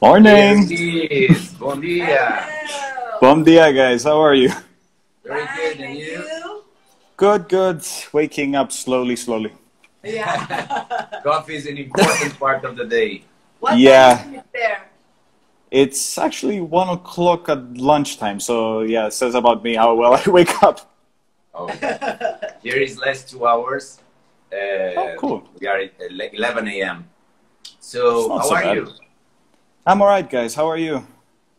Morning. Yes, bom dia. Bom dia, guys. How are you? Very good, and you? Good, good. Waking up slowly. Yeah. Coffee is an important part of the day. What Yeah. time is it there? It's actually 1 o'clock at lunchtime. So yeah, it says about me how well I wake up. Oh, here is last 2 hours. Oh, cool. We are at 11 a.m. It's So, not how so are bad. you? I'm all right, guys. How are you?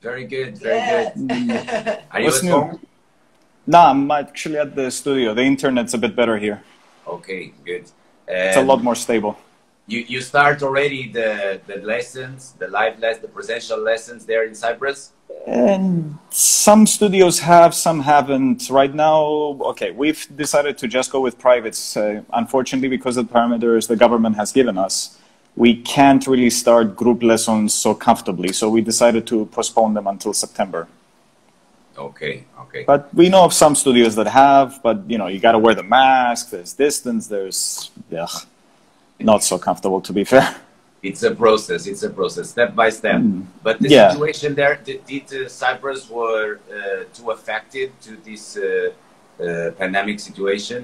Very good, very Yes. good. Are you What's at new? home? Nah, I'm actually at the studio. The internet's a bit better here. Okay, good. It's a lot more stable. You start already the lessons, the the presential lessons there in Cyprus? And some studios have, some haven't. Right now, okay, we've decided to just go with privates. Unfortunately, because of the parameters the government has given us, we can't really start group lessons so comfortably. So we decided to postpone them until September. Okay, okay. But we know of some studios that have, but you know, you got to wear the mask, there's distance, there's, not so comfortable to be fair. It's a process, step by step. But the Yeah. situation there, did Cyprus were too affected to this pandemic situation?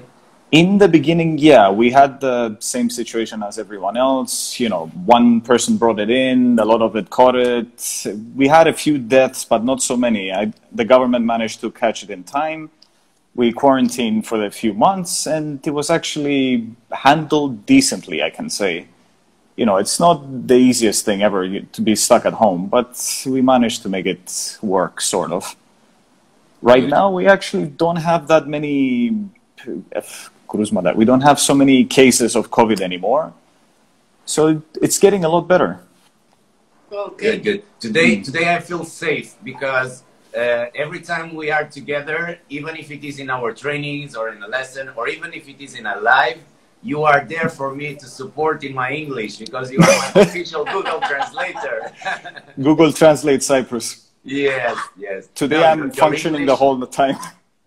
In the beginning, yeah, we had the same situation as everyone else. You know, one person brought it in, a lot of it caught it. We had a few deaths, but not so many. The government managed to catch it in time. We quarantined for a few months, and it was actually handled decently, I can say. You know, it's not the easiest thing ever to be stuck at home, but we managed to make it work, sort of. Right now, we actually don't have that many... We don't have so many cases of COVID anymore. So it's getting a lot better. Okay. Good. Today I feel safe because every time we are together, even if it is in our trainings or in a lesson, or even if it is in a live, you are there for me to support in my English because you are my official Google translator. Google Translate Cyprus. Yes. Today No, I'm your functioning English, the whole time.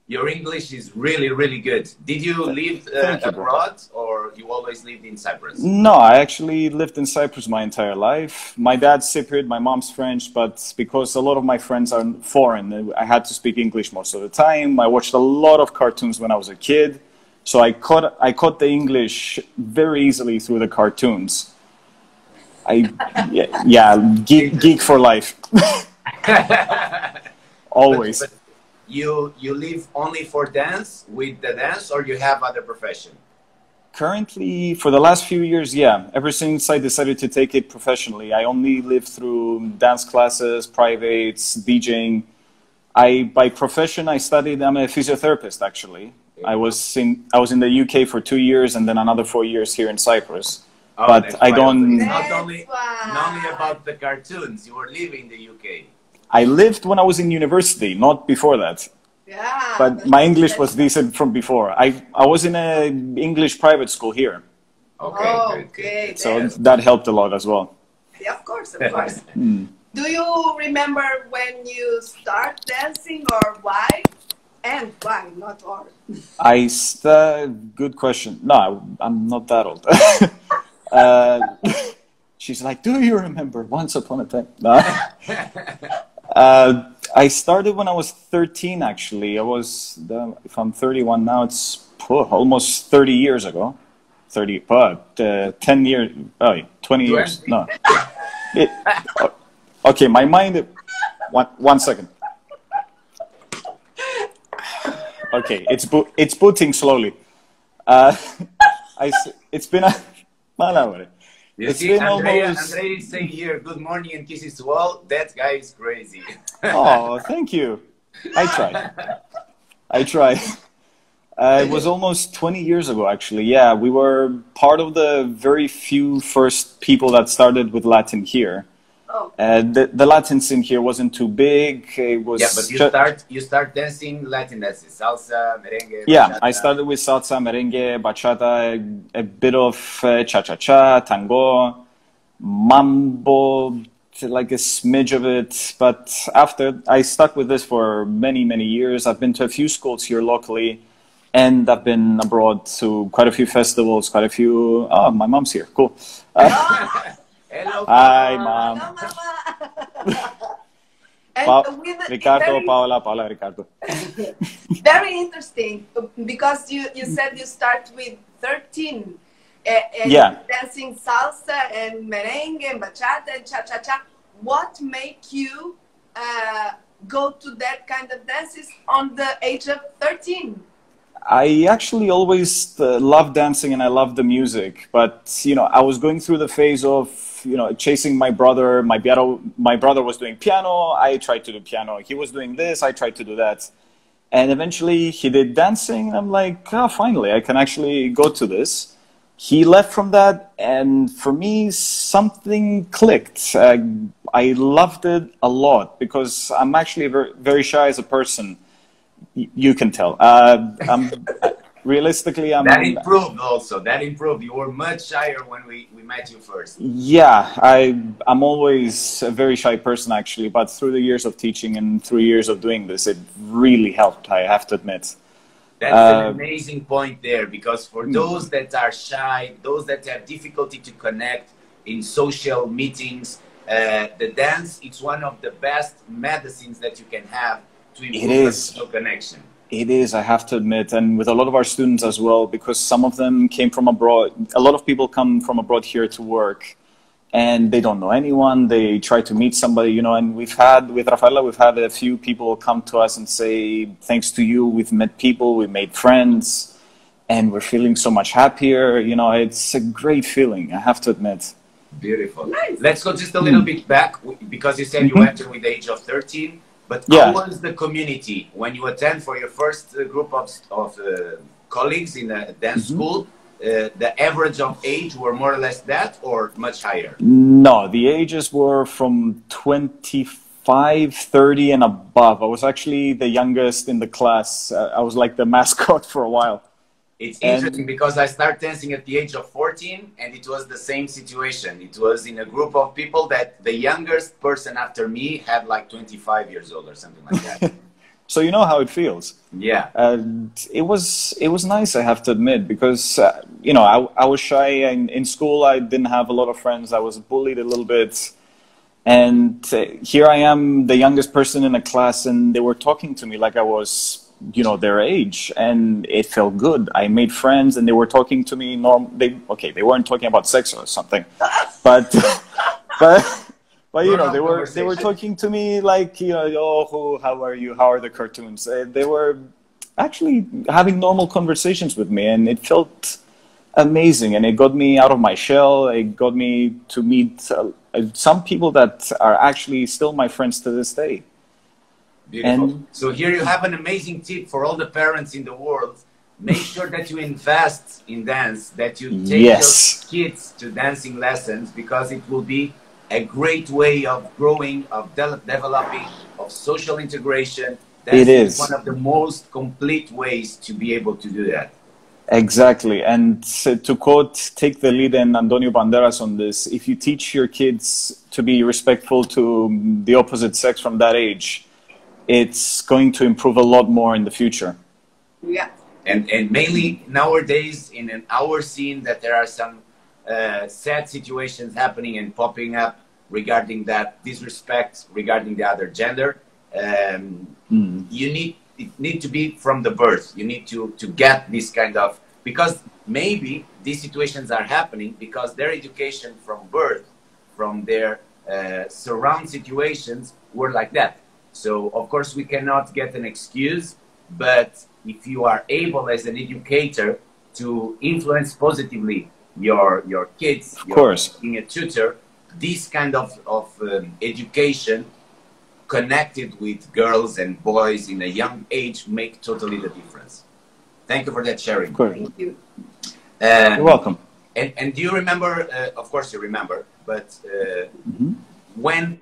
Your English is really good. Did you live abroad or you always lived in Cyprus? No, I actually lived in Cyprus my entire life. My dad's Cypriot, my mom's French, but because a lot of my friends are foreign, I had to speak English most of the time. I watched a lot of cartoons when I was a kid, so I caught the English very easily through the cartoons. Geek for life. Always. But you live only for dance, with the dance, or you have other profession? Currently, for the last few years, yeah. Ever since I decided to take it professionally, I only live through dance classes, privates, DJing. By profession, I studied. I'm a physiotherapist, actually. I was in the UK for 2 years and then another 4 years here in Cyprus. Oh, But I don't. Not only about the cartoons. You were living in the UK. I lived when I was in university, not before that. Yeah. But my English was decent from before. I was in an English private school here. Okay, Okay. good. So that helped a lot as well. Yeah, of course. Do you remember when you start dancing or why? And why, not or? Good question. No, I'm not that old. She's like, do you remember once upon a time? No. I started when I was 13, actually. If I'm 31 now, it's almost 30 years ago. 10 years, 20 years. No. Okay, my mind, one second. Okay, it's booting slowly. It's been You see, Andrea is saying here, good morning and kisses to all. That guy is crazy. Oh, thank you. I try. It was almost 20 years ago, actually. Yeah, we were part of the very few first people that started with Latin here. Oh. The Latin scene here wasn't too big. It was but you start dancing Latin dances, salsa, merengue. Yeah, bachata. I started with salsa, merengue, bachata, a bit of cha-cha-cha, tango, mambo, like a smidge of it. But after, I stuck with this for many years. I've been to a few schools here locally, and I've been abroad to quite a few festivals, quite a few... Oh, my mom's here. Cool. Hello, Hi, Mom. Hello, Mama. And Ricardo, Paula, Paula, Ricardo. Very interesting, because you said you start with 13 and Yeah. dancing salsa and merengue and bachata and cha-cha-cha. What make you go to that kind of dances on the age of 13? I actually always loved dancing and I loved the music, but you know, I was going through the phase of, you know, chasing my brother. My brother was doing piano. I tried to do piano. He was doing this. I tried to do that. And eventually he did dancing. I'm like, oh, finally, I can actually go to this. He left from that. And for me, something clicked. I loved it a lot because I'm actually very, very shy as a person. You can tell. Realistically, that improved also. That improved. You were much shyer when we met you first. Yeah, I'm always a very shy person, actually. But through the years of teaching and 3 years of doing this, it really helped, I have to admit. That's an amazing point there, because for those that are shy, those that have difficulty to connect in social meetings, the dance, it's one of the best medicines that you can have to improve social connection. It is, I have to admit, and with a lot of our students as well, because some of them came from abroad. A lot of people come from abroad here to work, and they don't know anyone. They try to meet somebody, you know, and we've had, with Rafaela, we've had a few people come to us and say, thanks to you, we've met people, we've made friends, and we're feeling so much happier. You know, it's a great feeling, I have to admit. Beautiful. Nice. Let's go just a little bit back, because you said you entered with the age of 13. But how was the community when you attend for your first group of colleagues in a dance school? The average of age were more or less that, or much higher? No, the ages were from 25, 30 and above. I was actually the youngest in the class. I was like the mascot for a while. It's interesting because I started dancing at the age of 14, and it was the same situation. It was in a group of people that the youngest person after me had like 25 years old or something like that. So you know how it feels. Yeah. It was nice, I have to admit, because you know, I was shy, and in school I didn't have a lot of friends. I was bullied a little bit, and here I am, the youngest person in a class, and they were talking to me like I was, you know, their age, and it felt good. I made friends, and they were talking to me they weren't talking about sex or something, but you know, they were talking to me like, you know, oh, how are you, how are the cartoons? They were actually having normal conversations with me, and it felt amazing, and it got me out of my shell. It got me to meet some people that are actually still my friends to this day. Beautiful. And so here you have an amazing tip for all the parents in the world. Make sure that you invest in dance, that you take your kids to dancing lessons, because it will be a great way of growing, of developing, of social integration. It is one of the most complete ways to be able to do that. Exactly. And to quote, take the lead in Antonio Banderas on this, if you teach your kids to be respectful to the opposite sex from that age, it's going to improve a lot more in the future. Yeah. And mainly nowadays in our scene, that there are some sad situations happening and popping up regarding that disrespect regarding the other gender. You need to be from the birth. You need to get this kind of, because maybe these situations are happening because their education from birth, from their surround situations were like that. So of course we cannot get an excuse, but if you are able as an educator to influence positively your kids, being a tutor, this kind of education connected with girls and boys in a young age make totally the difference. Thank you for that sharing. Thank you. You're welcome. And do you remember, of course you remember, but when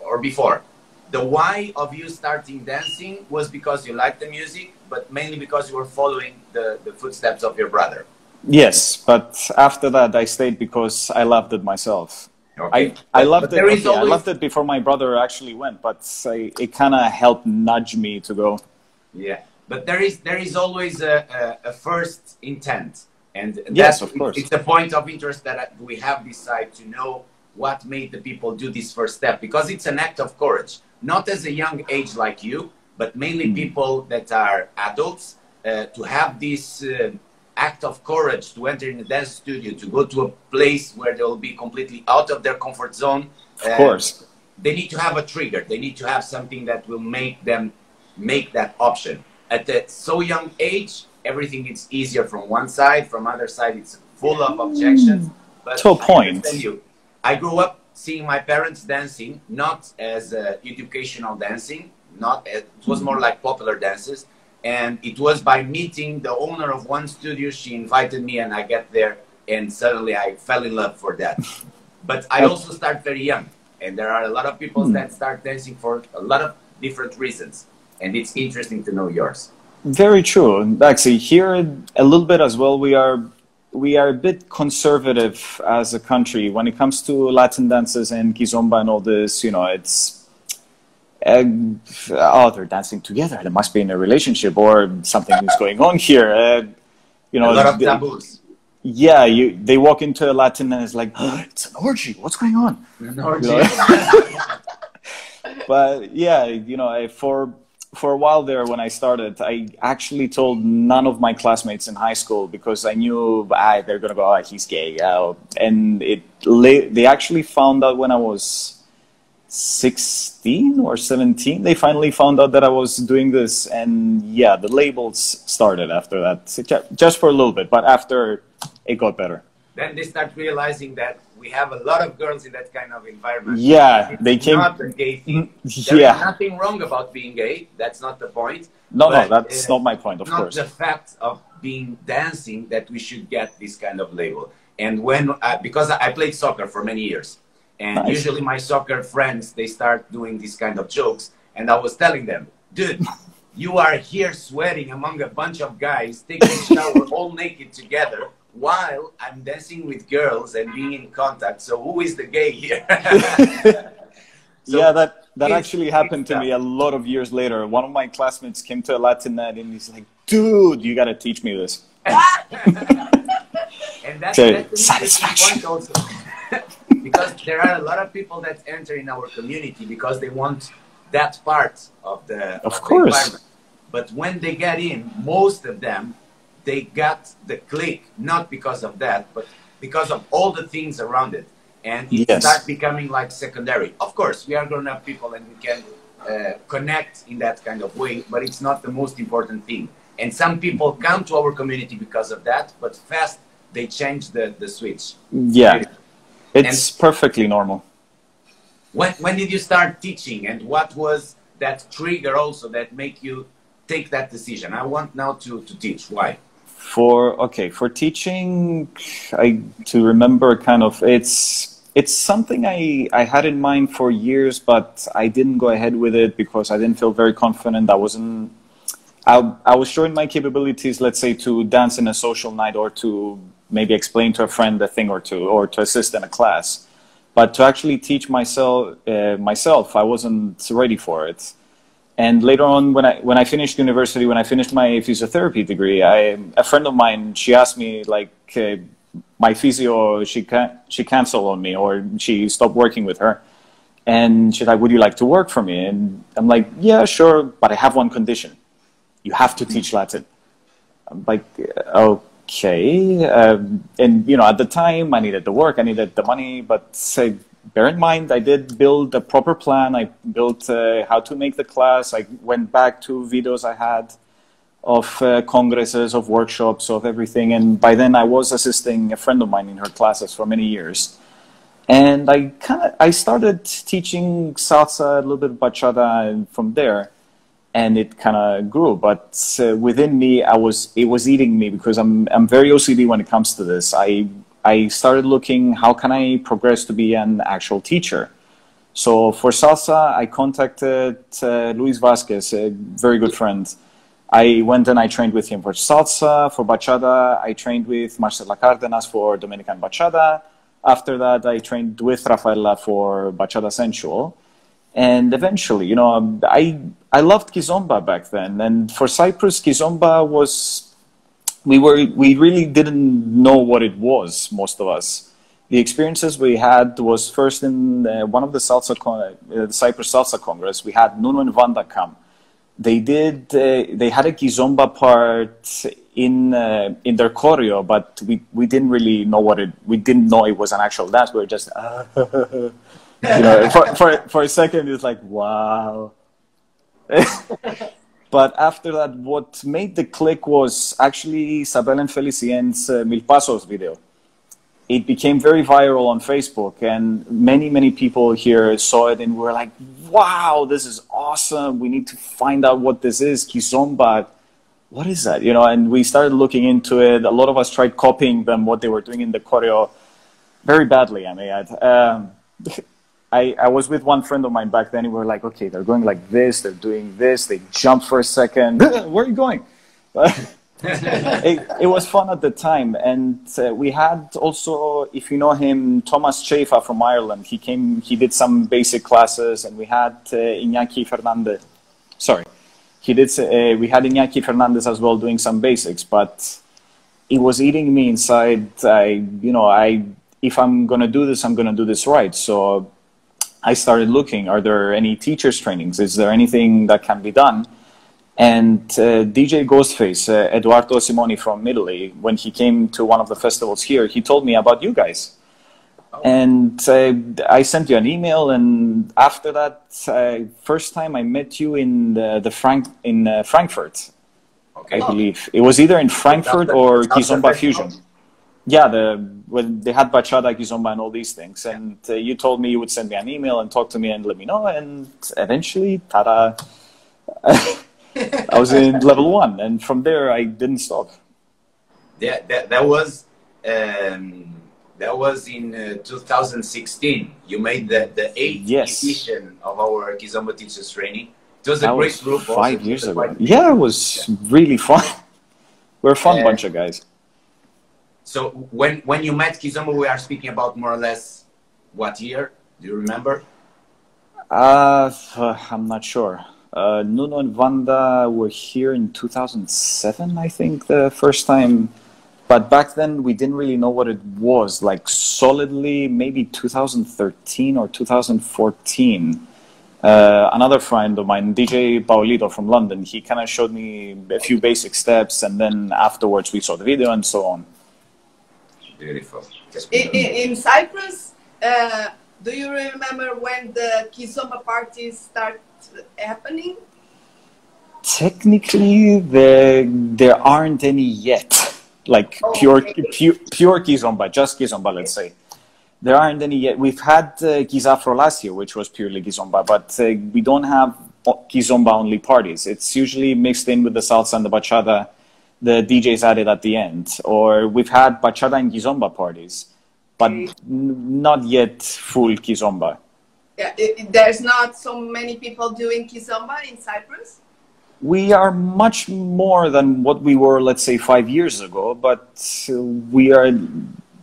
or before, the why of you starting dancing was because you liked the music, but mainly because you were following the footsteps of your brother? Yes, but after that I stayed because I loved it myself. Okay. I loved it. Okay, I loved it before my brother actually went, but it kind of helped nudge me to go. Yeah, but there is always a first intent, and yes, of course, it's a point of interest that we have decided to know what made the people do this first step, because it's an act of courage, not as a young age like you, but mainly people that are adults, to have this act of courage to enter in a dance studio, to go to a place where they'll be completely out of their comfort zone. Of course. They need to have a trigger. They need to have something that will make them make that option. At a so young age, everything is easier from one side, from other side it's full of objections. But to a point. I grew up seeing my parents dancing, not as educational dancing, it was more like popular dances. And it was by meeting the owner of one studio, she invited me and I get there and suddenly I fell in love for that. But I also start very young. And there are a lot of people that start dancing for a lot of different reasons. And it's interesting to know yours. Very true. Actually, here a little bit as well, we are a bit conservative as a country when it comes to Latin dances and Kizomba and all this. You know, it's oh, they're dancing together. They must be in a relationship or something is going on here. You know, a lot of taboos. Yeah, they walk into a Latin and it's like, oh, it's an orgy. What's going on? An orgy. You know? But yeah, you know, for a while there when I started, I actually told none of my classmates in high school because I knew they're going to go, oh, he's gay. And they actually found out when I was 16 or 17. They finally found out that I was doing this. And yeah, the labels started after that, just for a little bit. But after, it got better. Then they start realizing that we have a lot of girls in that kind of environment. Yeah, they came. Not a gay thing. There is nothing wrong about being gay. That's not the point. No, that's not my point, of course. Not the fact of being dancing that we should get this kind of label. And when, because I played soccer for many years, and usually my soccer friends, they start doing these kind of jokes, and I was telling them, dude, you are here sweating among a bunch of guys, taking a shower all naked together, while I'm dancing with girls and being in contact. So who is the gay here? So yeah, that actually happened to me a lot of years later. One of my classmates came to a Latin night and he's like, dude, you got to teach me this. And that's the satisfaction point also. Because there are a lot of people that enter in our community because they want that part of the environment. But when they get in, most of them, they got the click, not because of that, but because of all the things around it. And it starts becoming like secondary. Of course, we are grown-up people and we can connect in that kind of way, but it's not the most important thing. And some people come to our community because of that, but fast they change the switch. Yeah, it's perfectly normal. When did you start teaching, and what was that trigger also that make you take that decision? I want now to teach. Why? For teaching, to remember kind of, it's something I had in mind for years, but I didn't go ahead with it because I didn't feel very confident. I was showing my capabilities, let's say, to dance in a social night or to maybe explain to a friend a thing or two, or to assist in a class. But to actually teach myself, I wasn't ready for it. And later on, when I finished university, when I finished my physiotherapy degree, a friend of mine, she asked me, like, my physio, she canceled on me, or she stopped working with her. And she's like, would you like to work for me? And I'm like, yeah, sure, but I have one condition. You have to teach Latin. I'm like, okay. And, you know, at the time, I needed the work, I needed the money, but bear in mind, I did build a proper plan. I built how to make the class. I went back to videos I had of congresses, of workshops, of everything. And by then I was assisting a friend of mine in her classes for many years. And I started teaching salsa, a little bit of bachata, and from there, and it kind of grew. But within me, it was eating me because I'm very OCD when it comes to this. I started looking, how can I progress to be an actual teacher? So for salsa, I contacted Luis Vasquez, a very good friend. I went and I trained with him for salsa. For bachata, I trained with Marcela Cárdenas for Dominican bachata. After that, I trained with Rafaela for bachata sensual. And eventually, you know, I loved Kizomba back then. And for Cyprus, Kizomba was... We really didn't know what it was, most of us. The experiences we had was first in one of the Cyprus Salsa Congress. We had Nuno and Vanda come. They had a Kizomba part in their choreo, but we didn't really know we didn't know it was an actual dance. We were just, you know, for a second, it was like, wow. But after that, what made the click was actually Isabel and Felicien's Mil Pasos video. It became very viral on Facebook, and many people here saw it, and we were like, wow, this is awesome. We need to find out what this is, Kizomba. What is that? You know, and we started looking into it. A lot of us tried copying them, what they were doing in the choreo, very badly, I may add. I was with one friend of mine back then, and we were like, okay, they're going like this, they're doing this, they jump for a second. Where are you going? It was fun at the time, and we had also, if you know him, Thomas Chafa from Ireland. He did some basic classes, and we had Iñaki Fernandez. Sorry, we had Iñaki Fernandez as well doing some basics, but it was eating me inside. If I'm gonna do this, I'm gonna do this right. So I started looking, are there any teachers trainings? Is there anything that can be done? And DJ Ghostface, Eduardo Simoni from Italy, when he came to one of the festivals here, he told me about you guys. Oh. And I sent you an email, and after that, first time I met you in Frankfurt, okay. I believe. It was either in Frankfurt or Kizomba Fusion. Yeah, when they had bachata, Kizomba, and all these things. And you told me you would send me an email and talk to me and let me know, and eventually, ta-da. I was in level 1, and from there I didn't stop. Yeah, that was in 2016. You made the 8th edition of our Kizomba Teachers training. It was a great group. 5 years ago. Yeah, it was really fun. We're a fun bunch of guys. So when you met Kizomba, we are speaking about more or less what year? Do you remember? I'm not sure. Nuno and Vanda were here in 2007, I think, the first time. But back then, we didn't really know what it was. Like, solidly, maybe 2013 or 2014. Another friend of mine, DJ Paulito from London, he kind of showed me a few basic steps, and then afterwards we saw the video and so on. Beautiful. In Cyprus, do you remember when the Kizomba parties start happening? Technically, there aren't any yet. Like pure Kizomba, just Kizomba, let's say. There aren't any yet. We've had Kizafro last year, which was purely Kizomba, but we don't have Kizomba-only parties. It's usually mixed in with the salsa and the bachata. The DJs added at the end. Or we've had bachata and Kizomba parties, but not yet full Kizomba. Yeah, there's not so many people doing Kizomba in Cyprus? We are much more than what we were, let's say, 5 years ago, but we are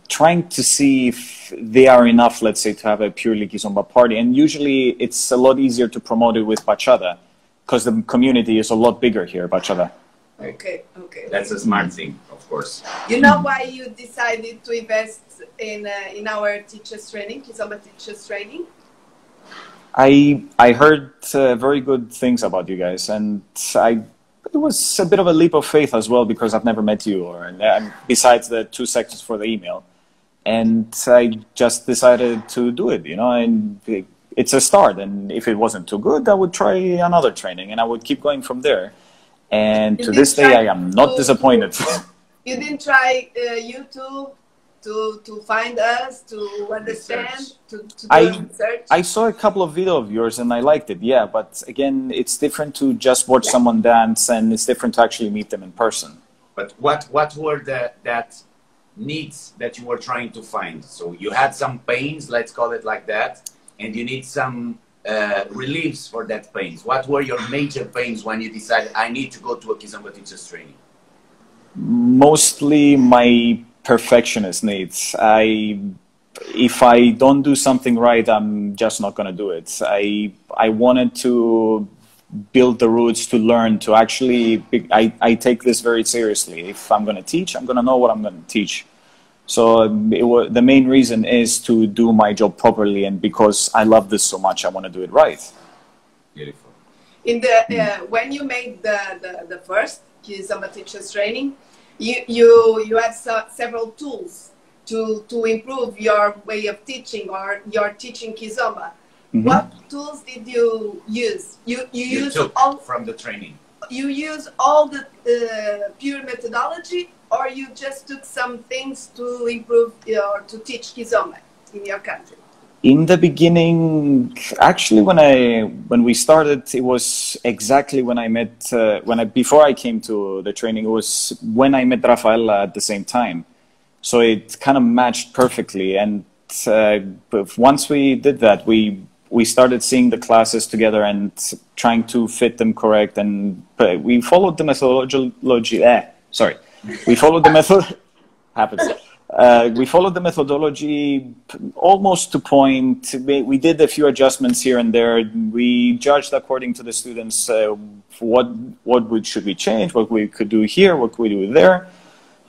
trying to see if they are enough, let's say, to have a purely Kizomba party. And usually it's a lot easier to promote it with bachata because the community is a lot bigger here, bachata. Okay. That's a smart thing, of course. You know why you decided to invest in our teachers training, Kizomba teachers training? I heard very good things about you guys, and it was a bit of a leap of faith as well because I've never met you, besides the 2 seconds for the email. And I just decided to do it, you know, and it's a start. And if it wasn't too good, I would try another training, and I would keep going from there. And to this day, I am not disappointed. You didn't try YouTube to find us, to understand, to do research? I saw a couple of videos of yours and I liked it, yeah. But again, it's different to just watch someone dance, and it's different to actually meet them in person. But what were that needs that you were trying to find? So you had some pains, let's call it like that, and you need some reliefs for that pains. What were your major pains when you decided, I need to go to a Kizomba teacher's training? Mostly my perfectionist needs. If I don't do something right, I'm just not going to do it. I wanted to build the roots to learn, to actually, I take this very seriously. If I'm going to teach, I'm going to know what I'm going to teach. So the main reason is to do my job properly, and because I love this so much, I want to do it right. Beautiful. In the when you made the first Kizomba Teachers training, you have several tools to improve your way of teaching or your teaching Kizomba. Mm-hmm. What tools did you use? You use took all from the training. You use all the pure methodology, or you just took some things to improve or to teach Kizomba in your country? In the beginning, actually, when we started, it was exactly when I met before I came to the training. It was when I met Rafaela at the same time, so it kind of matched perfectly. And once we did that, we started seeing the classes together and trying to fit them correct. And we followed the methodology. We followed the method. Happens. We followed the methodology almost to point. We did a few adjustments here and there. We judged according to the students what should we change, what we could do here, what could we do there.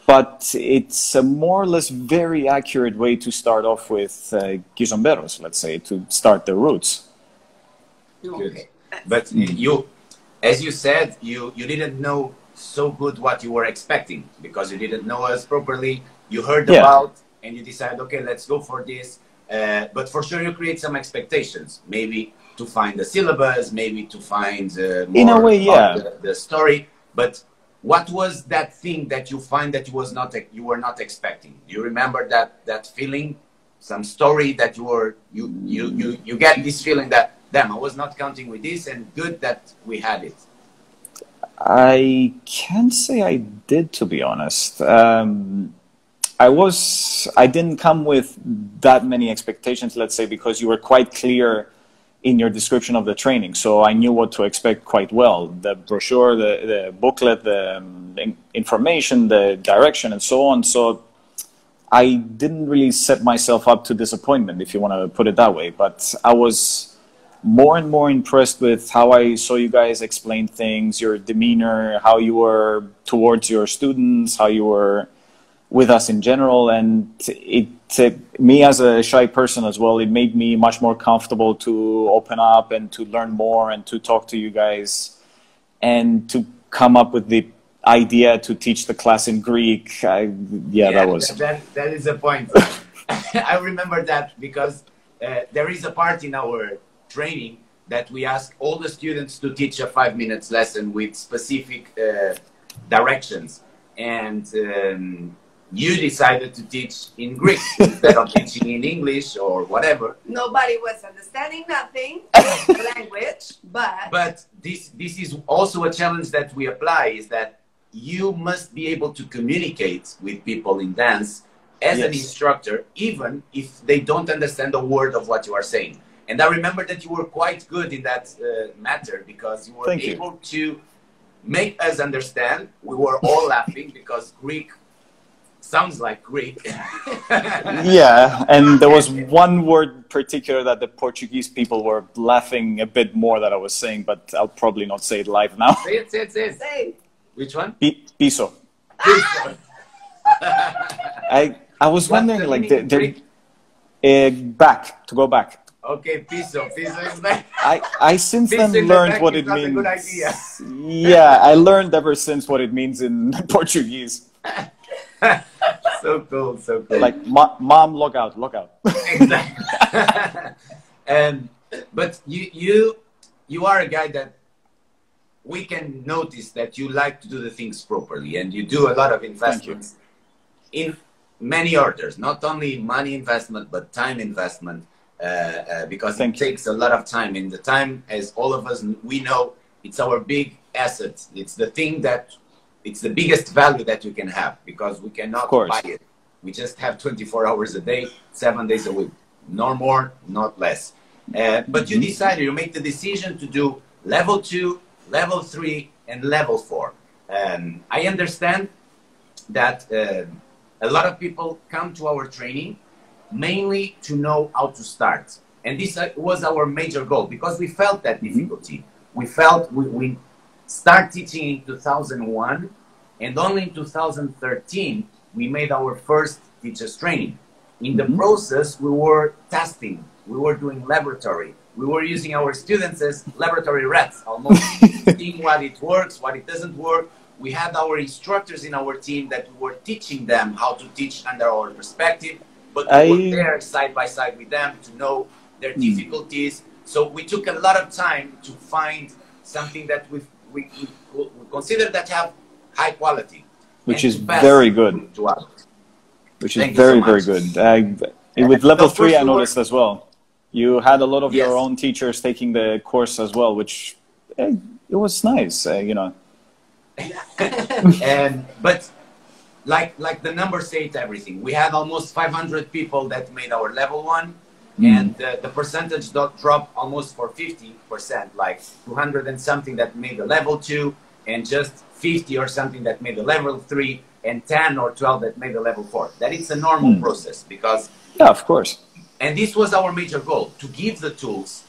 But it's a more or less very accurate way to start off with Kizomberos, let's say, to start the roots. Good. But you, as you said, you didn't know so good what you were expecting because you didn't know us properly. You heard about and you decided, okay, let's go for this. But for sure you create some expectations, maybe to find the syllabus, maybe to find more in a way, yeah, the story. But what was that thing that you find that you were not expecting? Do you remember that feeling, some story that you get this feeling that, damn, I was not counting with this, and good that we had it? I can't say I did, to be honest. I didn't come with that many expectations, let's say, because you were quite clear in your description of the training. So I knew what to expect quite well. The brochure, the booklet, the information, the direction, and so on. So I didn't really set myself up to disappointment, if you want to put it that way. But I was more and more impressed with how I saw you guys explain things, your demeanor, how you were towards your students, how you were with us in general. And me as a shy person as well, it made me much more comfortable to open up and to learn more and to talk to you guys and to come up with the idea to teach the class in Greek. That is a point. I remember that because there is a part in our training that we ask all the students to teach a 5-minute lesson with specific directions, and you decided to teach in Greek instead of teaching in English or whatever. Nobody was understanding nothing the language, but this is also a challenge that we apply, is that you must be able to communicate with people in dance as an instructor, even if they don't understand a word of what you are saying. And I remember that you were quite good in that matter, because you were able to make us understand. We were all laughing because Greek sounds like Greek. Yeah, and there was one word particular that the Portuguese people were laughing a bit more that I was saying, but I'll probably not say it live now. Say it. Say. Which one? Piso. Piso. I was wondering, like, to go back. Okay, piso. Piso is back. I since then learned what it means. Good idea. Yeah, I learned ever since what it means in Portuguese. So cool, so cool. Like, mom, log out. Exactly. But you are a guy that we can notice that you like to do the things properly, and you do a lot of investments in many orders, not only money investment, but time investment, because it takes a lot of time. And the time, as all of us, we know, it's our big asset. It's the thing that, it's the biggest value that you can have, because we cannot buy it. We just have 24 hours a day, 7 days a week. No more, not less. But you decided, you make the decision to do level 2, level 3, and level 4. I understand that a lot of people come to our training mainly to know how to start. And this was our major goal, because we felt that difficulty. We felt we started teaching in 2001, and only in 2013 we made our first teachers training. In the process, we were testing, we were doing laboratory, we were using our students as laboratory rats, almost seeing what it works, what it doesn't work. We had our instructors in our team that we were teaching them how to teach under our perspective, but we were there side by side with them to know their difficulties. So we took a lot of time to find something that we consider that have high quality. Which is very good. Which is very, very good. With level 3, I noticed as well. You had a lot of your own teachers taking the course as well, which it was nice, you know. But like the numbers say it everything. We had almost 500 people that made our level 1, and the percentage dropped almost for 50%, like 200 and something that made the level 2, and just 50 or something that made the level 3, and 10 or 12 that made the level 4. That is a normal process, because yeah, of course. And this was our major goal, to give the tools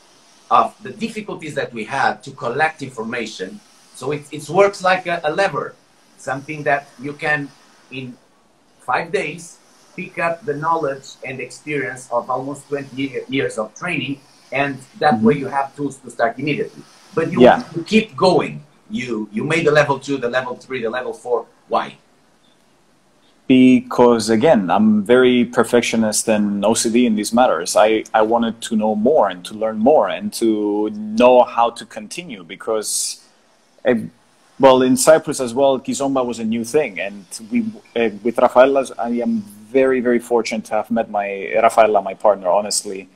of the difficulties that we had to collect information. So it works like a lever, something that you can, in 5 days, pick up the knowledge and experience of almost 20 years of training, and that way you have tools to start immediately. But you keep going. You made the level 2, the level 3, the level 4. Why? Because, again, I'm very perfectionist and OCD in these matters. I wanted to know more and to learn more and to know how to continue, because, well, in Cyprus as well, Kizomba was a new thing. And with Rafaela, I am very, very fortunate to have met Rafaela, my partner, honestly.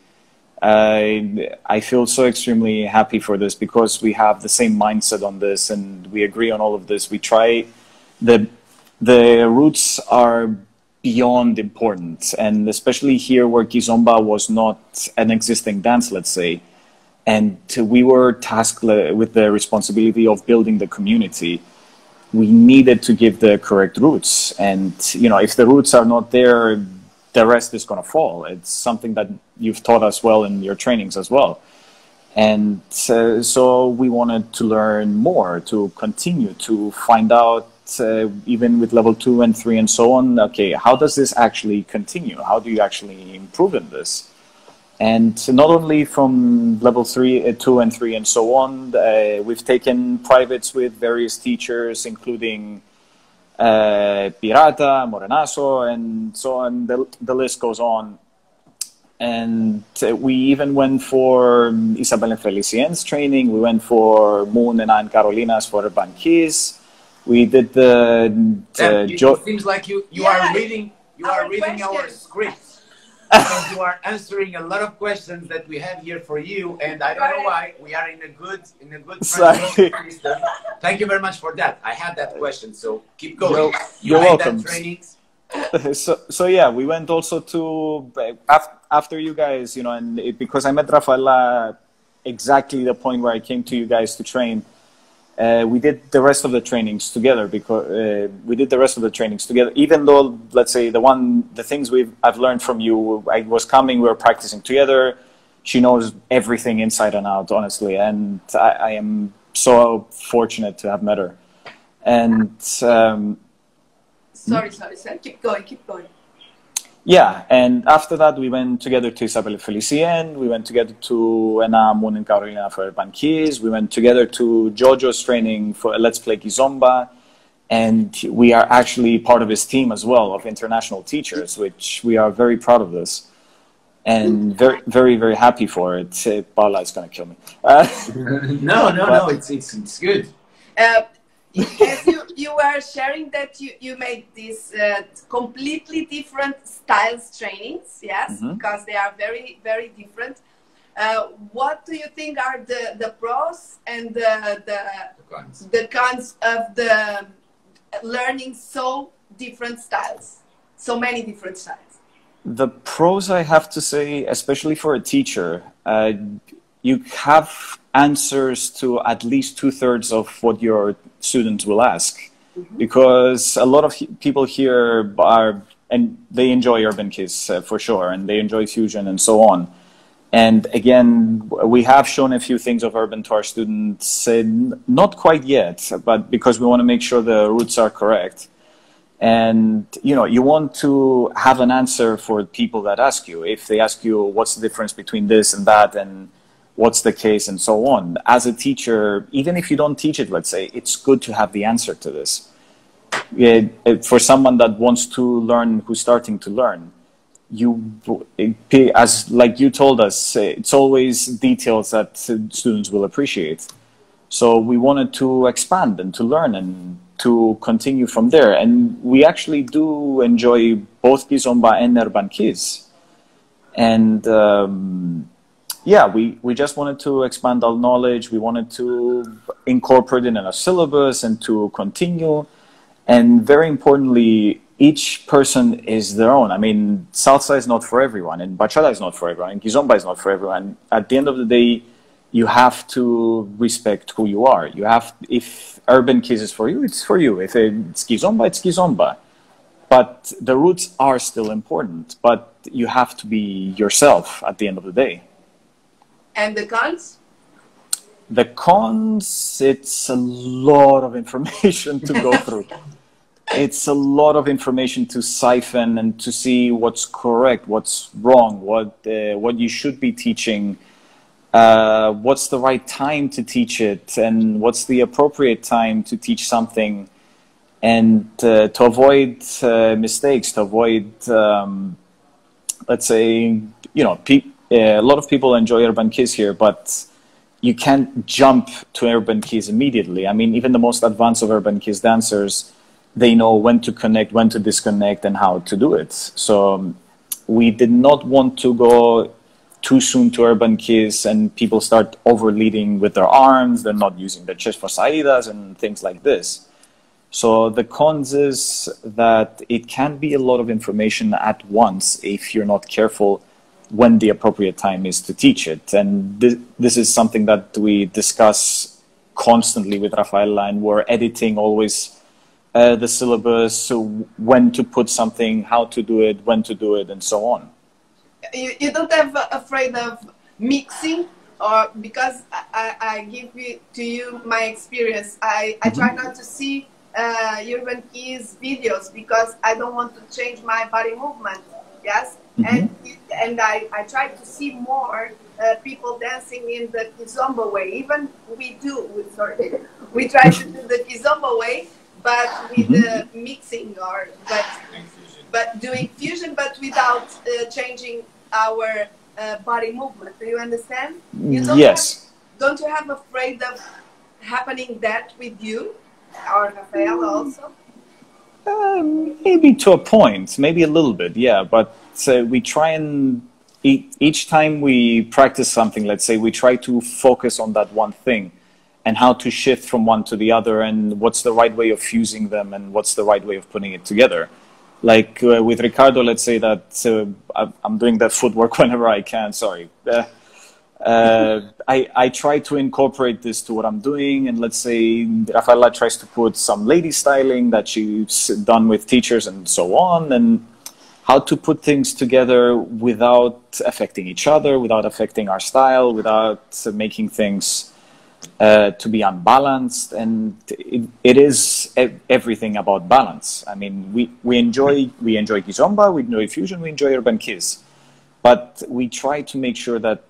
I feel so extremely happy for this, because we have the same mindset on this and we agree on all of this. We try the roots are beyond important, and especially here where Kizomba was not an existing dance, let's say, and we were tasked with the responsibility of building the community. We needed to give the correct roots, and you know, if the roots are not there, the rest is going to fall. It's something that you've taught us well in your trainings as well. And so we wanted to learn more, to continue to find out, even with level 2 and 3 and so on, okay, how does this actually continue? How do you actually improve in this? And not only from level 3, 2 and 3 and so on, we've taken privates with various teachers, including Pirata, Morenazo, and so on. The list goes on. And we even went for Isabel and Felicien's training. We went for Moon and Anne Carolina's for Urban Keys. We did it seems like you are reading our script. Because you are answering a lot of questions that we have here for you, and I don't know why. We are in a good translation system. Thank you very much for that. I had that question, so keep going. You're welcome. Trainings. So yeah, we went also to after you guys, you know, and because I met Rafaela exactly the point where I came to you guys to train. We did the rest of the trainings together, because even though, let's say, the things I've learned from you, I was coming, we were practicing together. She knows everything inside and out, honestly, and I am so fortunate to have met her. And sorry, keep going. Yeah, and after that we went together to Isabel Felicien, we went together to Anna, Moon and Carolina for Urban Keys, we went together to Jojo's training for Let's Play Kizomba, and we are actually part of his team as well of international teachers, which we are very proud of this. And very, very, very happy for it. Paula is going to kill me. No, it's good. As you were sharing that you made these completely different styles trainings, yes, because they are very, very different. What do you think are the pros and the cons of the learning so different styles, so many different styles? The pros, I have to say, especially for a teacher, you have answers to at least 2/3 of what your students will ask, because a lot of people here and they enjoy Urban Kiss for sure, and they enjoy fusion and so on. And again, we have shown a few things of urban to our students, not quite yet, but because we want to make sure the roots are correct. And, you know, you want to have an answer for people that ask you. If they ask you, what's the difference between this and that, and what's the case, and so on. As a teacher, even if you don't teach it, let's say, it's good to have the answer to this. For someone that wants to learn, who's starting to learn, as like you told us, it's always details that students will appreciate. So we wanted to expand and to learn and to continue from there. And we actually do enjoy both Kizomba and urban Kiz. And yeah, we just wanted to expand our knowledge. We wanted to incorporate it in a syllabus and to continue. And very importantly, each person is their own. I mean, salsa is not for everyone, and bachata is not for everyone, and kizomba is not for everyone. At the end of the day, you have to respect who you are. You have, if urban kiz is for you, it's for you. If it's kizomba, it's kizomba. But the roots are still important, but you have to be yourself at the end of the day. And the cons? The cons, it's a lot of information to go through. It's a lot of information to siphon and to see what's correct, what's wrong, what you should be teaching, what's the right time to teach it, and what's the appropriate time to teach something, and to avoid mistakes, to avoid, let's say, you know, a lot of people enjoy urban kiz here, but you can't jump to urban kiz immediately. I mean, even the most advanced of urban kiz dancers, they know when to connect, when to disconnect, and how to do it. So we did not want to go too soon to urban kiz and people start over-leading with their arms, they're not using their chest for saidas and things like this. So the cons is that it can be a lot of information at once if you're not careful when the appropriate time is to teach it. And this is something that we discuss constantly with Rafaela, and we're editing always the syllabus, so when to put something, how to do it, when to do it, and so on. You don't have afraid of mixing, or because I give to you my experience. I try not to see urban kiz videos because I don't want to change my body movement. Yes. And I try to see more people dancing in the Kizomba way. Even we try to do the Kizomba way, but with the mixing, but doing fusion, but without changing our body movement. Do you understand? You don't you have afraid of happening that with you, or Rafael also? Maybe to a point, maybe a little bit, yeah. But we try and each time we practice something, let's say, we try to focus on that one thing and how to shift from one to the other, and what's the right way of fusing them, and what's the right way of putting it together. Like with Ricardo, let's say that I'm doing that footwork whenever I can. Sorry. I try to incorporate this to what I'm doing, and let's say Rafaela tries to put some lady styling that she's done with teachers and so on, and how to put things together without affecting each other, without affecting our style, without making things to be unbalanced. And it is everything about balance. I mean, we enjoy Kizomba, we enjoy fusion, we enjoy urban kiz, but we try to make sure that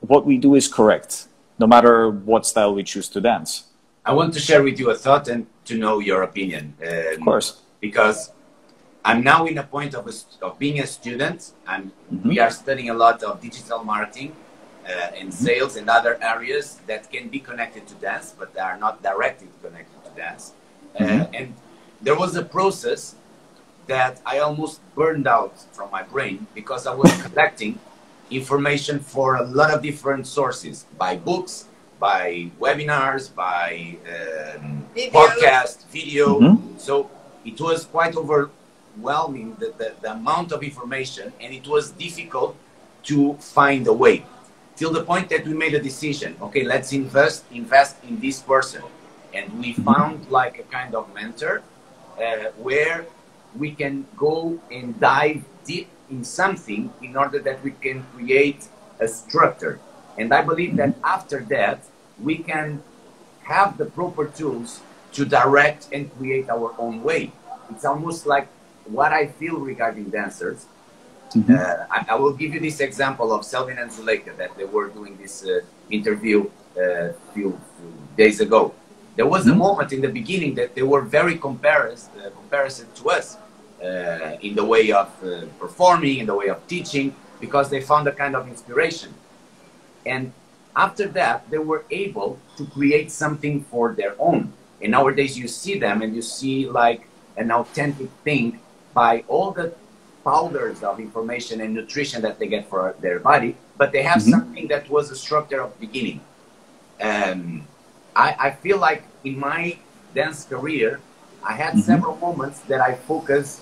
what we do is correct, no matter what style we choose to dance. I want to share with you a thought and to know your opinion. Of course. Because I'm now in a point of being a student, and we are studying a lot of digital marketing and sales and other areas that can be connected to dance, but they are not directly connected to dance. And there was a process that I almost burned out from my brain because I was collecting information for a lot of different sources, by books, by webinars, by podcast, video. So it was quite overwhelming, the amount of information, and it was difficult to find a way, till the point that we made a decision. Okay, let's invest in this person. And we found like a kind of mentor where we can go and dive deep in something in order that we can create a structure. And I believe that after that, we can have the proper tools to direct and create our own way. it's almost like what I feel regarding dancers. I will give you this example of Selvin and Zuleika that they were doing this interview few days ago. There was a moment in the beginning that they were very comparison to us in the way of performing, in the way of teaching, because they found a kind of inspiration. And after that, they were able to create something for their own. And nowadays you see them and you see like an authentic thing by all the powders of information and nutrition that they get for their body, but they have something that was a structure of beginning. I feel like in my dance career, I had several moments that I focused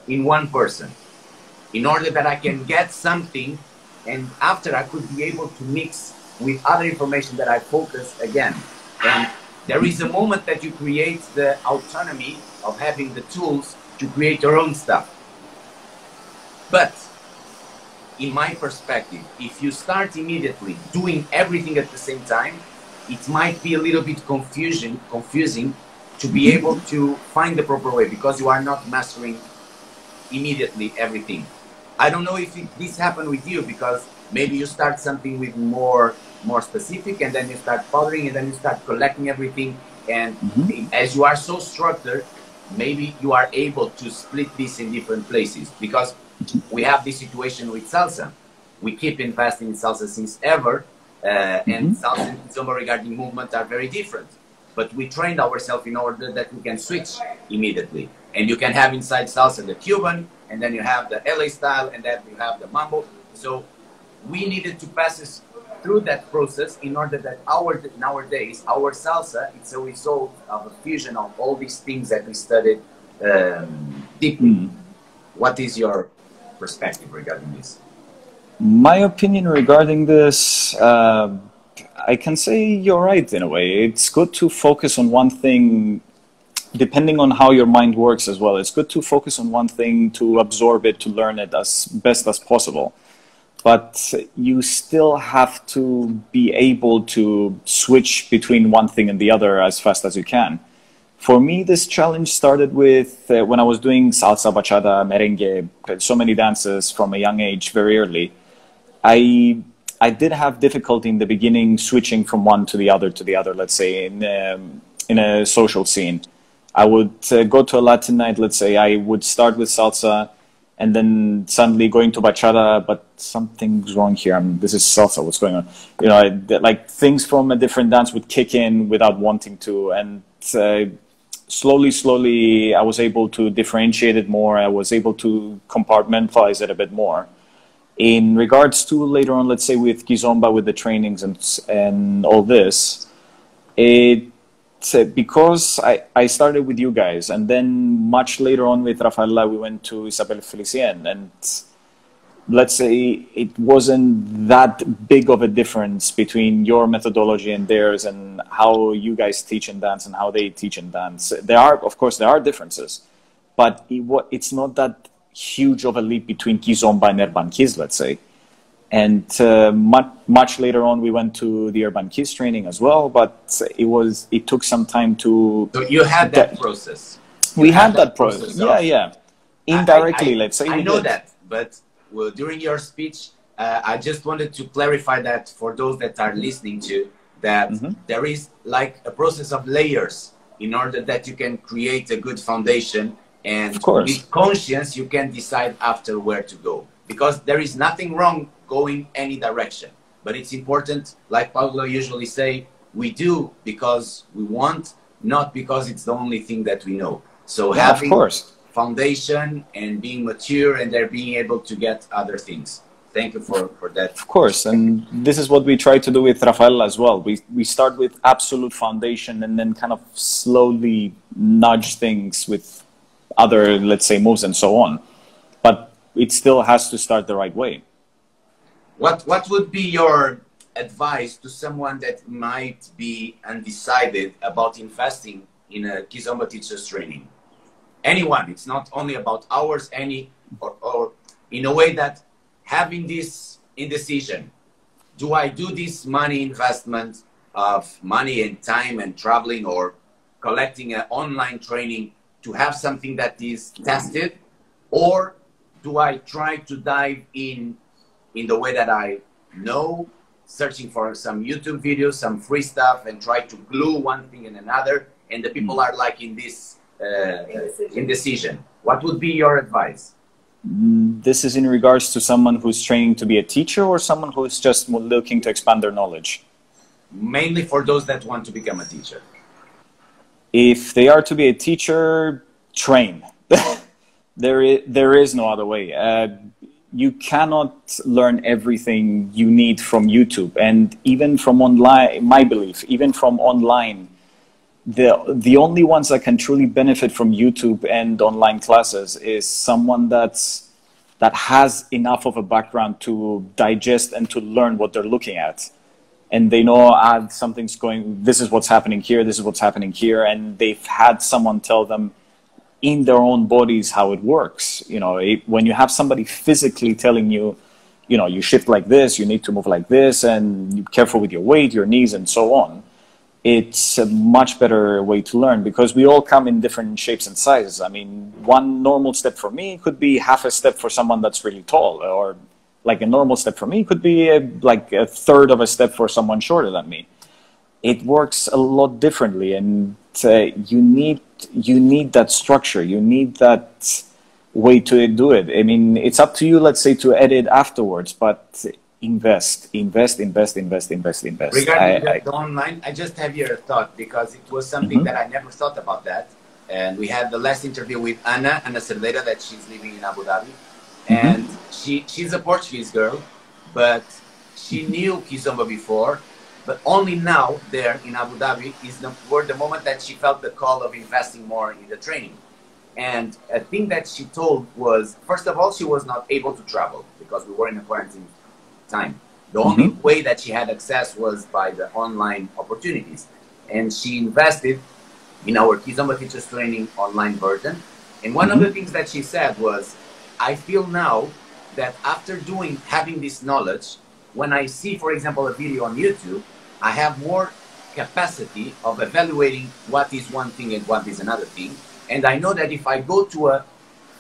in one person in order that I can get something, and after I could be able to mix with other information that I focus again. And there is a moment that you create the autonomy of having the tools to create your own stuff. But in my perspective, if you start immediately doing everything at the same time, it might be a little bit confusing to be able to find the proper way, because you are not mastering immediately everything. I don't know if this happened with you, because maybe you start something with more specific, and then you start powdering, and then you start collecting everything. And as you are so structured, maybe you are able to split this in different places, because we have this situation with salsa. We keep investing in salsa since ever, and salsa and Kizomba regarding movement are very different. But we trained ourselves in order that we can switch immediately. And you can have inside salsa the Cuban, and then you have the LA style, and then you have the mambo. So we needed to pass through that process in order that nowadays our salsa, it's a result of a fusion of all these things that we studied deeply. What is your perspective regarding this? My opinion regarding this, I can say you're right in a way. It's good to focus on one thing, depending on how your mind works as well. It's good to focus on one thing, to absorb it, to learn it as best as possible. But you still have to be able to switch between one thing and the other as fast as you can. For me, this challenge started with when I was doing salsa, bachata, merengue, so many dances from a young age, very early. I did have difficulty in the beginning switching from one to the other, let's say, in a social scene. I would go to a Latin night, let's say, I would start with salsa, and then suddenly going to bachata, but something's wrong here. This is salsa, what's going on? You know, like things from a different dance would kick in without wanting to, and slowly, I was able to differentiate it more. I was able to compartmentalize it a bit more. In regards to later on, let's say with Kizomba, with the trainings and all this, because I started with you guys, and then much later on with Rafaela, we went to Isabel Felicien, and let's say it wasn't that big of a difference between your methodology and theirs, and how you guys teach and dance and how they teach and dance. Of course, there are differences, but it's not that huge of a leap between Kizomba and Urban Kiz, let's say. And much later on, we went to the Urban Kiz training as well, but it took some time to... So you had that process. We had that process, yeah. Indirectly, let's say. I know that, but well, during your speech, I just wanted to clarify that for those that are listening to, that there is like a process of layers in order that you can create a good foundation, and with conscience you can decide after where to go, because there is nothing wrong going any direction, but it's important, like Paula usually say, we do because we want, not because it's the only thing that we know. So having foundation and being mature, and they're being able to get other things. Thank you for that. Of course, and this is what we try to do with Rafael as well. We start with absolute foundation and then kind of slowly nudge things with other, let's say, moves and so on. But it still has to start the right way. What would be your advice to someone that might be undecided about investing in a Kizomba teacher's training? Anyone, it's not only about hours, or in a way that having this indecision, do I do this money investment of money and time and traveling, or collecting an online training to have something that is tested, or do I try to dive in the way that I know, searching for some YouTube videos, some free stuff, and try to glue one thing in another, and the people are like in this indecision? What would be your advice? This is in regards to someone who's training to be a teacher, or someone who's just looking to expand their knowledge? Mainly for those that want to become a teacher. If they are to be a teacher, train. There is no other way. You cannot learn everything you need from YouTube, and even from online, my belief, even from online, the only ones that can truly benefit from YouTube and online classes is someone that has enough of a background to digest and to learn what they're looking at. And they know something's going, this is what's happening here, this is what's happening here, and they've had someone tell them in their own bodies how it works. You know, when you have somebody physically telling you, you know, you shift like this, you need to move like this, and be careful with your weight, your knees, and so on, it's a much better way to learn, because we all come in different shapes and sizes. I mean, one normal step for me could be half a step for someone that's really tall, or like a normal step for me could be like a third of a step for someone shorter than me. It works a lot differently, and you need that structure. You need that way to do it. I mean, it's up to you, let's say, to edit afterwards, but invest. Regarding the online, I just have your thought, because it was something that I never thought about that. And we had the last interview with Ana Cerdeira, that she's living in Abu Dhabi. And she's a Portuguese girl, but she knew Kizomba before, but only now there in Abu Dhabi were the moment that she felt the call of investing more in the training. And a thing that she told was, first of all, she was not able to travel because we were in a quarantine time. The only way that she had access was by the online opportunities. And she invested in our Kizomba Teacher's training online version. And one of the things that she said was, I feel now that after having this knowledge, when I see, for example, a video on YouTube, I have more capacity of evaluating what is one thing and what is another thing. And I know that if I go to a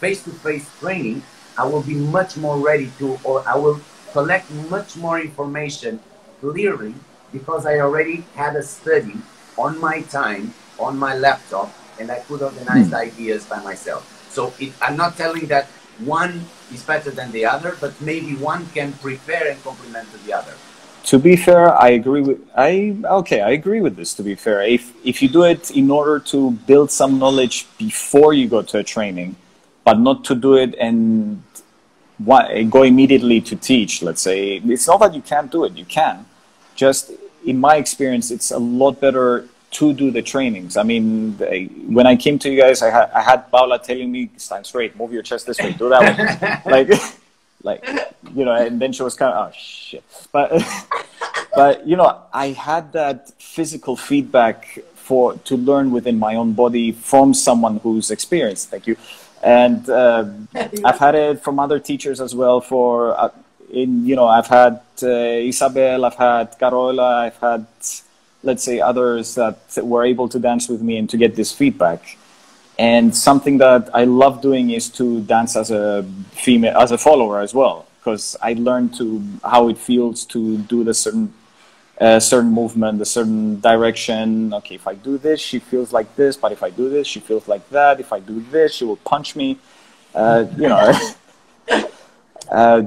face-to-face training, I will be much more ready to, or I will collect much more information clearly, because I already had a study on my time, on my laptop, and I could organize the ideas by myself. So I'm not telling that one is better than the other, but maybe one can prepare and complement the other. To be fair, I agree with I agree with this. To be fair, if you do it in order to build some knowledge before you go to a training, but not to do it and go immediately to teach, let's say, it's not that you can't do it. You can. Just in my experience, it's a lot better to do the trainings. I mean, when I came to you guys, I had Paula telling me, stand straight, move your chest this way, do that way. like, you know, and then she was kind of, oh, shit. But, you know, I had that physical feedback to learn within my own body from someone who's experienced. Thank you. And I've had it from other teachers as well. You know, I've had Isabel, I've had Carola, I've had, let's say, others that were able to dance with me and to get this feedback. And something that I love doing is to dance as a female, as a follower as well, because I learned how it feels to do the certain movement, a certain direction. Okay, if I do this, she feels like this, but if I do this, she feels like that. If I do this, she will punch me. You know.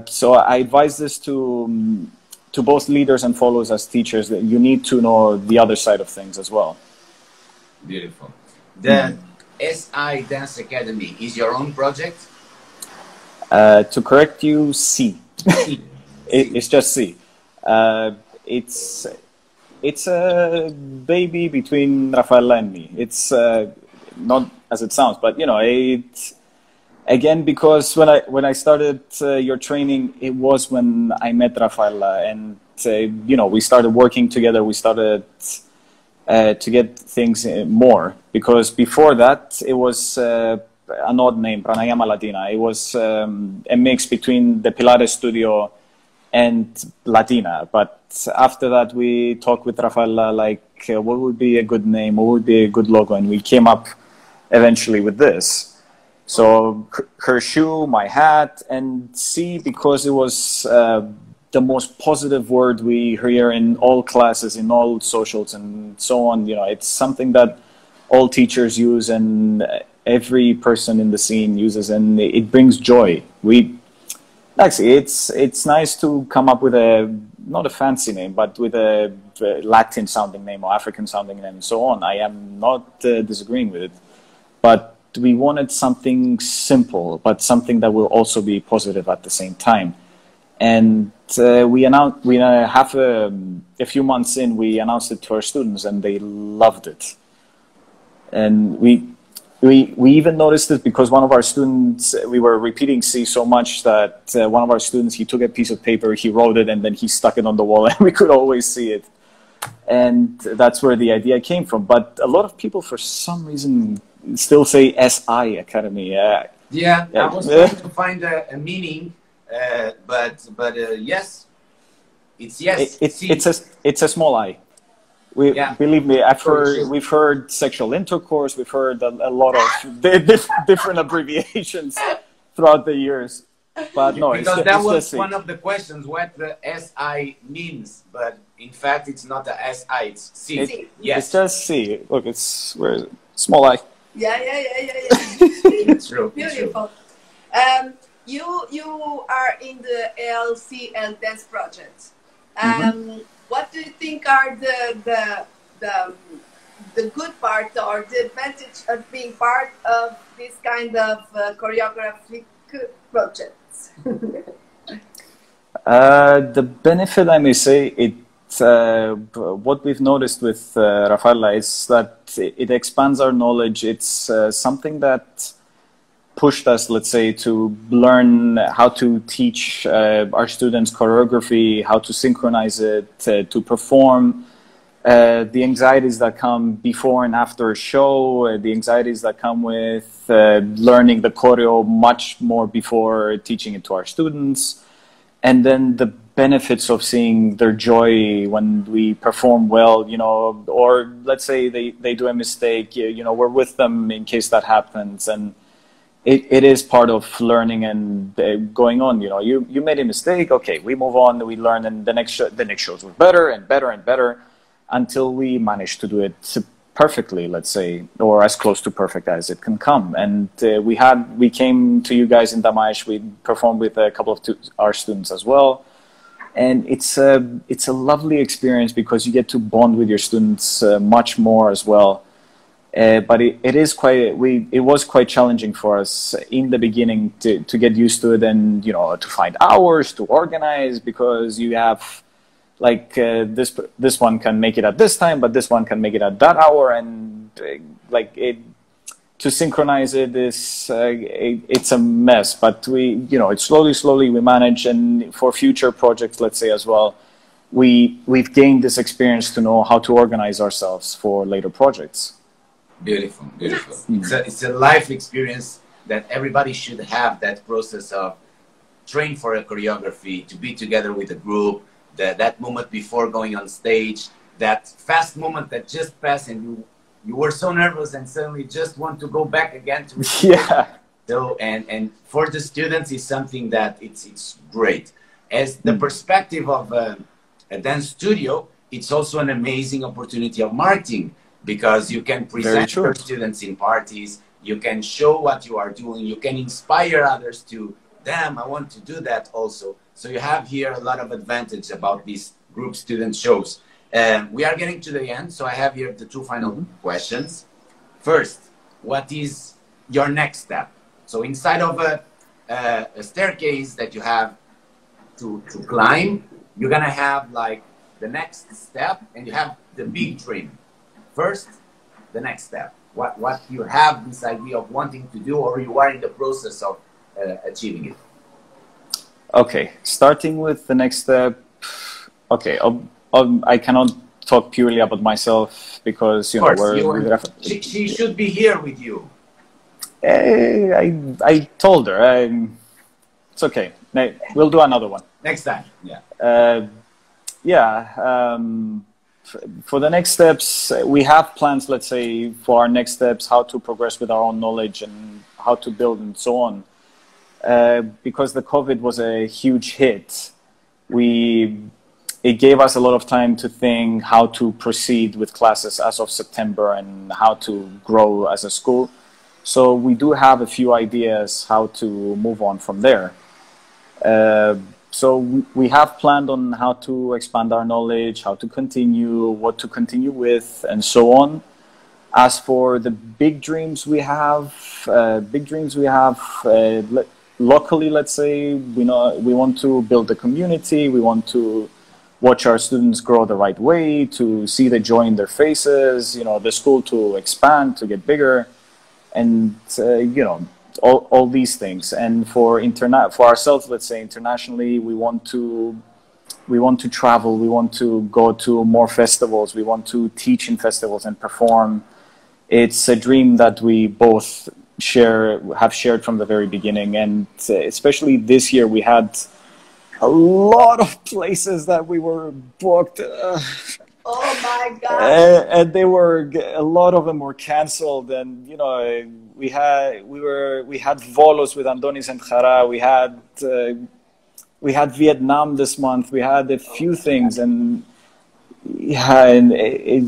So I advise this to both leaders and followers as teachers, that you need to know the other side of things as well. Beautiful. The SI Dance Academy is your own project? To correct you, C. It's just C. It's a baby between Rafaela and me. It's not as it sounds, but you know, again, because when I started your training, it was when I met Rafaela, and you know, we started working together. We started to get things more, because before that it was an odd name, Pranayama Latina. It was a mix between the Pilates studio and Latina. But after that, we talked with Rafaela, like, what would be a good name, what would be a good logo, and we came up eventually with this. So her shoe, my hat, and C, because it was the most positive word we hear in all classes, in all socials and so on. You know, it's something that all teachers use and every person in the scene uses, and it brings joy. Actually, it's nice to come up with not a fancy name, but with a Latin sounding name or African sounding name and so on. I am not disagreeing with it, but we wanted something simple, but something that will also be positive at the same time. And we announced, a few months in, we announced it to our students, and they loved it. And we even noticed it because one of our students, we were repeating C so much that one of our students, he took a piece of paper, he wrote it, and then he stuck it on the wall, and we could always see it. And that's where the idea came from. But a lot of people, for some reason, still say SI Academy. Yeah, I was trying to find a meaning, but yes, it's yes. It's a small I. Believe me, we've heard sexual intercourse, we've heard a lot of different abbreviations throughout the years. But no, because that was one of the questions, what the SI means, but in fact, it's not the SI, it's C. Yes. It's just C. Look, where is it? Small I. Yeah. It's true. Beautiful. You are in the ALC Dance project. What do you think are the good part or the advantage of being part of this kind of choreographic projects? The benefit, I may say, what we've noticed with Rafaela is that it expands our knowledge. It's something that pushed us, let's say, to learn how to teach our students choreography, how to synchronize it, to perform, the anxieties that come before and after a show, the anxieties that come with learning the choreo much more before teaching it to our students, and then the benefits of seeing their joy when we perform well, you know, or let's say they do a mistake, you know, we're with them in case that happens, and it is part of learning and going on. You know, you made a mistake, okay, we move on, we learn, and the next shows were better and better and better until we managed to do it perfectly, let's say, or as close to perfect as it can come. And we came to you guys in Damaish, we performed with a couple of our students as well. And it's a lovely experience because you get to bond with your students much more as well. But it was quite challenging for us in the beginning to get used to it, and you know, to find hours to organize, because you have like this one can make it at this time, but this one can make it at that hour, and to synchronize it is it's a mess. But it's slowly we manage, and for future projects, let's say as well, we've gained this experience to know how to organize ourselves for later projects. Beautiful. It's a life experience that everybody should have, that process of train for a choreography, to be together with a group, that moment before going on stage, that fast moment that just passed and you were so nervous and suddenly just want to go back again to So and for the students it's something that it's great. As the perspective of a dance studio, it's also an amazing opportunity of marketing, because you can present your students in parties, you can show what you are doing, you can inspire others to, damn, I want to do that also. So you have here a lot of advantage about these group student shows. We are getting to the end, so I have here the two final questions. First, what is your next step? So inside of a staircase that you have to climb, you're gonna have like the next step, and you have the big dream. First, the next step. What you have this idea of wanting to do, or you are in the process of achieving it? Okay, starting with the next step. Okay, I cannot talk purely about myself because she should be here with you. I told her it's okay. We'll do another one next time. Yeah. for the next steps, we have plans, let's say, for our next steps, how to progress with our own knowledge and how to build and so on. Because the COVID was a huge hit, it gave us a lot of time to think how to proceed with classes as of September and how to grow as a school. So we do have a few ideas how to move on from there. So we have planned on how to expand our knowledge, how to continue, what to continue with, and so on. As for the big dreams we have, locally, let's say, we want to build a community. We want to watch our students grow the right way, to see the joy in their faces, the school to expand, to get bigger, and, all these things. And for ourselves, let's say, internationally, we want to travel, we want to go to more festivals, we want to teach in festivals and perform. It's a dream that we both have shared from the very beginning, and especially this year we had a lot of places that we were booked. Oh my God! And a lot of them were canceled, and we had Volos with Andonis and Jara. We had Vietnam this month. We had a few things, and it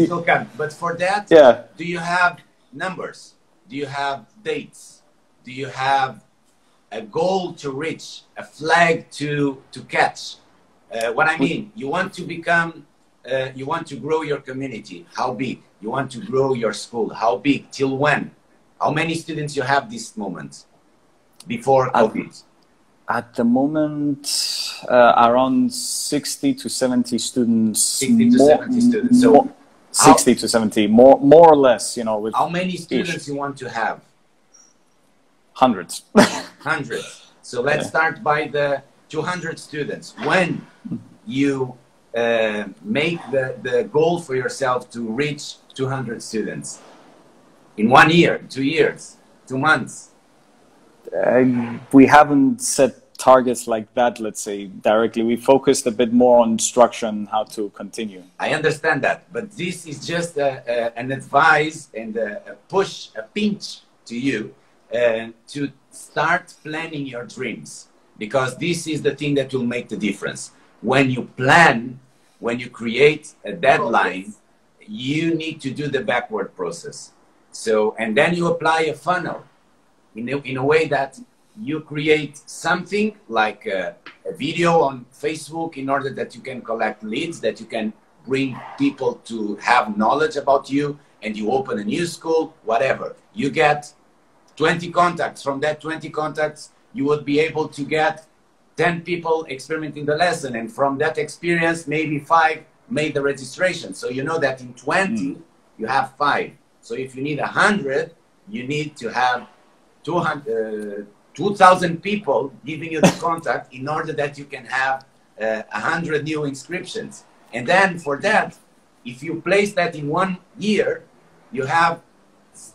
will come. But for that, do you have numbers? Do you have dates? Do you have a goal to reach, a flag to catch? What I mean, you want to become, you want to grow your community. How big? You want to grow your school. How big? Till when? How many students you have this moment before COVID? At the moment, around 60 to 70 students. 60 to 70 students. So 60 to 70, more or less, with how many students you want to have? Hundreds. Hundreds. So let's start by the 200 students. When you make the goal for yourself to reach 200 students? In 1 year, 2 years, 2 months? We haven't set targets like that, let's say, directly. We focused a bit more on structure and how to continue. I understand that, but this is just an advice and a push, a pinch to you to start planning your dreams, because this is the thing that will make the difference. When you plan, when you create a deadline, you need to do the backward process. So, and then you apply a funnel in a way that you create something like a video on Facebook in order that you can collect leads, that you can bring people to have knowledge about you, and you open a new school, whatever. You get 20 contacts. From that 20 contacts, you would be able to get 10 people experimenting the lesson. And from that experience, maybe 5 made the registration. So you know that in 20, you have 5. So if you need 100, you need to have 2,000 people giving you the contact in order that you can have 100 new inscriptions. And then for that, if you place that in 1 year, you have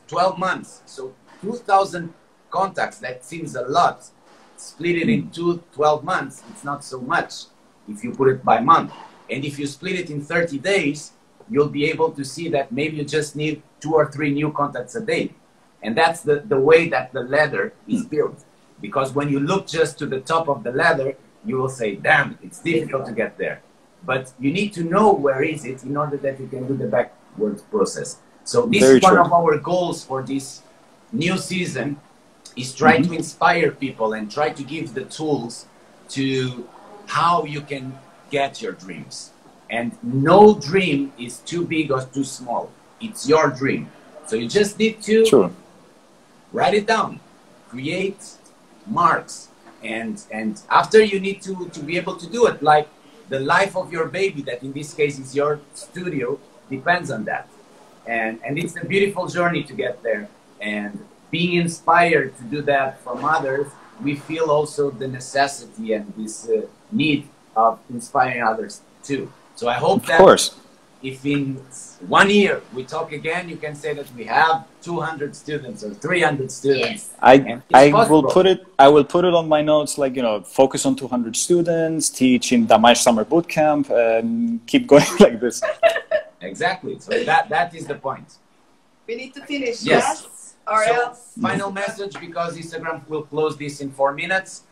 12 months. So 2,000 contacts, that seems a lot. Split it into 12 months, it's not so much if you put it by month. And if you split it in 30 days, you'll be able to see that maybe you just need 2 or 3 new contacts a day. And that's the way that the ladder is built. Because when you look just to the top of the ladder, you will say, damn, it's difficult to get there. But you need to know where is it in order that you can do the backward process. So this is one of our goals for this new season, is try to inspire people and try to give the tools to how you can get your dreams. And no dream is too big or too small. It's your dream. So you just need to write it down, create marks, and after you need to be able to do it, like the life of your baby, that in this case is your studio, depends on that. And it's a beautiful journey to get there. And being inspired to do that from others, we feel also the necessity and this need of inspiring others too. So I hope that if in 1 year we talk again, you can say that we have 200 students or 300 students. Yes. I will put it on my notes, like, you know, focus on 200 students, teach in Damaj Summer Bootcamp, and keep going like this. Exactly. So that is the point. We need to finish. Yes. Or so, else. Final message, because Instagram will close this in 4 minutes.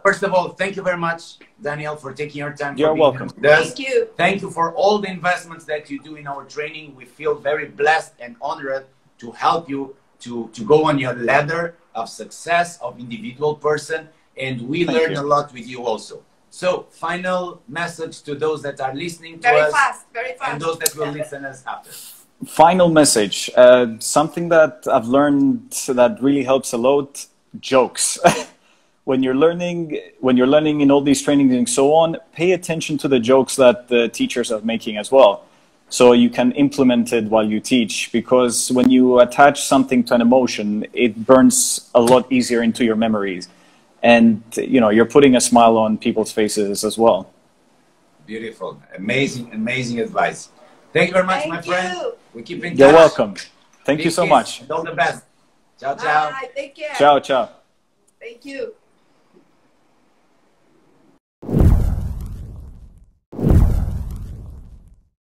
First of all, thank you very much, Daniel, for taking your time. You're welcome. Thank you. Thank you for all the investments that you do in our training. We feel very blessed and honored to help you to go on your ladder of success of individual person. And we learn a lot with you also. So, final message to those that are listening to us. Very fast. And those that will listen us after. Final message, something that I've learned that really helps a lot, jokes. When you're learning in all these trainings and so on, pay attention to the jokes that the teachers are making as well. So you can implement it while you teach, because when you attach something to an emotion, it burns a lot easier into your memories. And, you know, you're putting a smile on people's faces as well. Beautiful. Amazing, amazing advice. Thank you very much, my friend. We keep in touch. You're welcome. Thank you so much. All the best. Ciao, ciao. Bye. Take care. Ciao, ciao. Thank you.